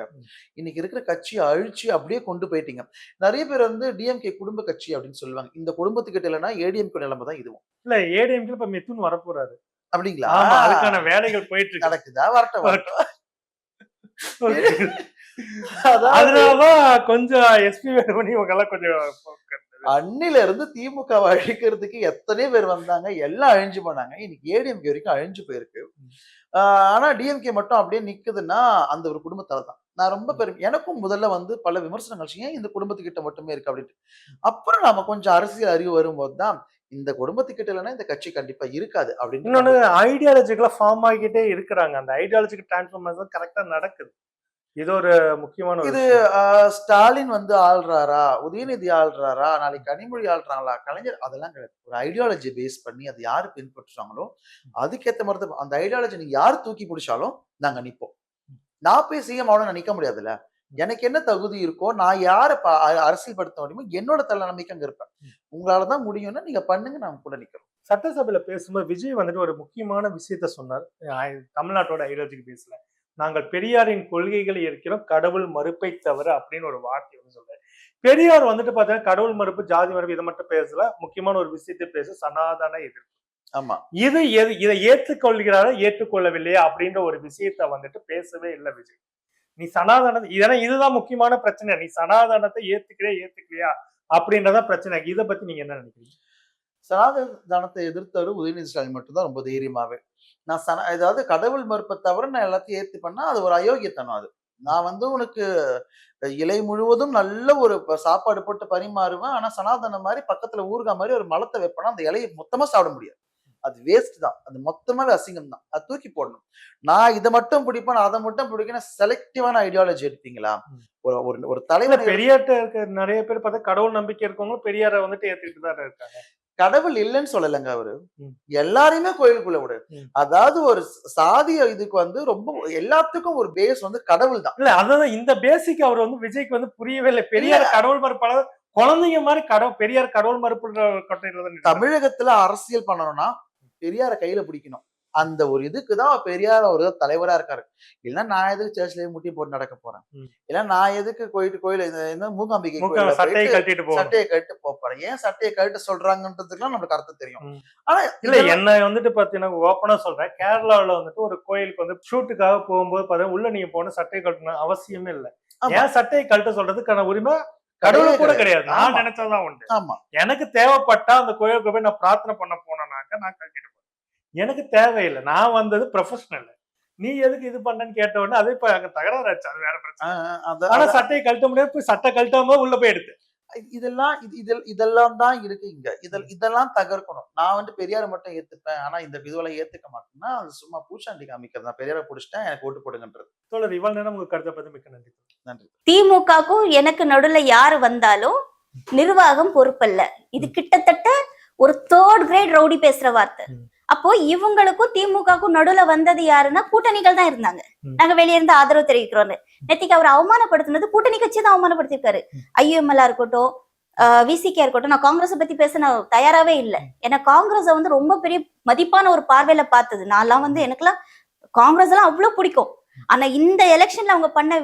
இன்னைக்கு இருக்கிற கட்சிய அழிச்சு அப்படியே கொண்டு போயிட்டீங்க. நெறைய பேர் வந்து டிஎம்கே குடும்ப கட்சி அப்படின்னு சொல்லுவாங்க. இந்த குடும்பத்துக்கிட்ட இல்லன்னா ஏடிஎம்கே நிலைமை தான் இதுவும். இல்ல ஏடிஎம்கே இப்ப மிதுன் வரப்போறாரு. அப்படிங்களா? ஆமா அதுக்கான வேலைகள் போயிட்டு இருக்கு. நடக்குதா? வரட்டும் வரட்டும். அதாவது அதனாலதான் கொஞ்சம் எஸ்பி வேலுமணி இவங்க எல்லாம் கொஞ்சம் அன்னில இருந்து திமுகவ அழிக்கிறதுக்கு எத்தனையோ பேர் வந்தாங்க. எல்லாம் அழிஞ்சு போனாங்க. இன்னைக்கு ஏடிஎம்கே வரைக்கும் அழிஞ்சு போயிருக்கு. ஆனா டிஎம்கே மட்டும் அப்படியே நிக்குதுன்னா, அந்த ஒரு குடும்பத்தால தான். நான் ரொம்ப எனக்கும் முதல்ல வந்து பல விமர்சனங்கள் ஏன் இந்த குடும்பத்துக்கிட்ட மட்டுமே இருக்கு அப்படின்ட்டு. அப்புறம் நாம கொஞ்சம் அரசியல் அறிவு வரும்போது தான், இந்த குடும்பத்துக்கிட்ட இல்லன்னா இந்த கட்சி கண்டிப்பா இருக்காது அப்படின்னு இன்னொன்னு ஐடியாலஜிக்கலா ஃபார்ம் ஆகிக்கிட்டே இருக்கிறாங்க. அந்த ஐடியாலஜிக்கல் டிரான்ஸ்ஃபர்மேஷன் கரெக்டா நடக்குது. இது ஒரு முக்கியமான ஒரு இது விஷயம். ஸ்டாலின் வந்து ஆள்றாரா? உதயநிதி ஆள்றாரா? நாளைக்கு கனிமொழி ஆள்றாங்களா? கலைஞர் அதெல்லாம் கிடையாது. ஒரு ஐடியாலஜி பேஸ் பண்ணி அது யாரு பின்பற்றுறாங்களோ, அதுக்கேத்த மாரி தான் அந்த ஐடியாலஜி நீங்க யார் தூக்கி பிடிச்சாலும் நாங்க நிப்போம். நான் போய் சிஎம் ஆகணும்னு நினைக்க முடியாதுல்ல. எனக்கு என்ன தகுதி இருக்கோ, நான் யார அரசியல் படுத்த முடியுமோ, என்னோட தன்னம்பிக்கை அங்க இருப்பேன். உங்களால தான் முடியும்னா நீங்க பண்ணுங்க நாங்க கூட நிக்கிறோம். சட்டசபையில பேசும்போது விஜய் வந்துட்டு ஒரு முக்கியமான விஷயத்த சொன்னார். தமிழ்நாட்டோட ஐடியாலஜிக்கு பேசல. நாங்கள் பெரியாரின் கொள்கைகளை இருக்கிறோம் கடவுள் மறுப்பை தவிர அப்படின்னு ஒரு வார்த்தை வந்து சொல்றாரு. பெரியார் வந்துட்டு பாத்தீங்கன்னா கடவுள் மறுப்பு ஜாதி மறுப்பு இதை மட்டும் பேசல. முக்கியமான ஒரு விஷயத்தை பேச சனாதன எதிர்ப்பு. ஆமா. இதை ஏற்றுக்கொள்கிறாரா ஏற்றுக்கொள்ளவில்லையா அப்படின்ற ஒரு விஷயத்த வந்துட்டு பேசவே இல்லை விஜய். நீ சனாதனத்தை இதெல்லாம் இதுதான் முக்கியமான பிரச்சனை. நீ சனாதனத்தை ஏத்துக்கலையா அப்படின்றதான் பிரச்சனை. இதை பத்தி நீங்க என்ன நினைக்கிறீங்க? சனாதனத்தை எதிர்த்தவர் உதயநிதி ஸ்டாலின் மட்டும் தான் ரொம்ப தைரியமாவே. நான் அதாவது கடவுள் மறுப்பை தவிர நான் எல்லாத்தையும் ஏத்து பண்ணா அது ஒரு அயோக்கியத்தனம் அது. நான் வந்து உனக்கு இலை முழுவதும் நல்ல ஒரு சாப்பாடு போட்டு பரிமாறுவேன். ஆனா சனாதனம் மாரி பக்கத்துல ஊறுகாய் மாரி ஒரு மலத்த வைப்பேன்னா, அந்த இலைய மொத்தமா சாப்பிட முடியாது. அது வேஸ்ட் தான். அது மொத்தமாவே அசிங்கம் தான். அது தூக்கி போடணும். நான் இத மட்டும் பிடிப்பேன், அத மட்டும் பிடிக்கணும் செலக்டிவான ஐடியாலஜி எடுப்பீங்களா? ஒரு ஒரு ஒரு தலைவர் பெரியார்ட்ட இருக்க நிறைய பேர் பார்த்தா கடவுள் நம்பிக்கை இருக்கவங்க பெரியாரை வந்துட்டு ஏத்துக்கிட்டு தான் இருக்காங்க. கடவுள் இல்லைன்னு சொல்லலங்க அவரு. எல்லாரையுமே கோயிலுக்குள்ள விடு. அதாவது ஒரு சாதிய இதுக்கு வந்து ரொம்ப எல்லாத்துக்கும் ஒரு பேஸ் வந்து கடவுள் தான். இல்ல அதான் இந்த பேசிக் அவர் வந்து விஜய்க்கு வந்து புரியவே இல்லை. பெரியார் கடவுள் மறுப்பாளர் குழந்தைங்க மாதிரி பெரியார் கடவுள் மறுப்பு தமிழகத்துல அரசியல் பண்ணணும்னா பெரியார கையில பிடிக்கணும். அந்த ஒரு இதுக்கு தான் பெரியார் ஒரு தலைவரா இருக்காரு. இல்ல நான் எதுக்கு சர்ச்லயே முட்டி போட்டு நடக்க போறேன். இல்ல நான் எதுக்கு போயிட்டு கோயில் என்ன மூகாம்பிகை சட்டையை கட்டிட்டு போறேன். ஏன் சட்டையை கழட்ட சொல்றாங்கன்றதுக்குலாம் நமக்கு அர்த்தம் தெரியும். ஆனா இல்ல என்ன வந்துட்டு பாத்தீங்கன்னா ஓப்பனா சொல்றேன். கேரளாவில வந்துட்டு ஒரு கோயிலுக்கு வந்து ஷூட்டுக்காக போகும்போது பாத்தீங்கன்னா உள்ள நீங்க போன சட்டையை கட்டணும் அவசியமே இல்லை. ஏன் சட்டையை கழட்ட சொல்றதுக்கான உரிமை கடவுள் கூட கிடையாது. நான் ஆமா. நினைச்சாதான் உண்டு. ஆமா. எனக்கு தேவைப்பட்டா அந்த கோயிலுக்கு போய் நான் பிரார்த்தனை பண்ண போனேனாக்க நான் கழட்டிட்டு போறேன். எனக்கு தேவையில்லை. நான் வந்தது ப்ரொஃபஷனல். நீ எதுக்கு இது பண்ணன்னு கேட்ட உடனே அது இப்ப அங்க தகராறாச்சு. அது வேற பிரச்சனை. ஆனா சட்டையை கழட்ட முடியாது. போய் சட்டை கழட்டாம உள்ள போய் எடுத்து. இதெல்லாம் தான் இருக்கு இங்க. இதெல்லாம் தகர்க்கணும். நான் வந்து பெரியார் மட்டும் ஏத்துப்பேன். ஆனா இந்த இதுவெல்லாம் ஏத்துக்க மாட்டேன்னா, அது சும்மா பூச்சாண்டி காமிக்கிறது. நான் பெரியாரை புடிச்சிட்டேன், எனக்கு ஓட்டு போடுங்கன்றது. தோழர் இவ்வளவு நேரம் உங்க கருத்தை பத்தி மிக்க நன்றி. நன்றி. திமுகக்கும் எனக்கு நடுவுல யாரு வந்தாலும் நிர்வாகம் பொறுப்பல்ல. இது கிட்டத்தட்ட ஒரு 3rd கிரேட் ரவுடி பேசுற வார்த்தை. அப்போ இவங்களுக்கும் திமுகக்கும் நடுவுல வந்தது யாருன்னா கூட்டணிகள் தான் இருந்தாங்க. நாங்க வெளியே இருந்து ஆதரவு தெரிவிக்கிறோம். நேத்திக்கு அவர் அவமானப்படுத்தினது கூட்டணி கட்சி தான் அவமானப்படுத்திருக்காரு. ஐஎம்எல்ஆ இருக்கட்டும், விசிகே இருக்கட்டும். நான் காங்கிரஸ் பத்தி பேச நான் தயாராவே இல்லை. ஏன்னா காங்கிரஸ வந்து ரொம்ப பெரிய மதிப்பான ஒரு பார்வையில பார்த்தது. நான்லாம் வந்து எனக்குலாம் காங்கிரஸ் எல்லாம் அவ்வளவு பிடிக்கும். ஆனா இந்த எலெக்ஷன்ல அவங்க பண்ண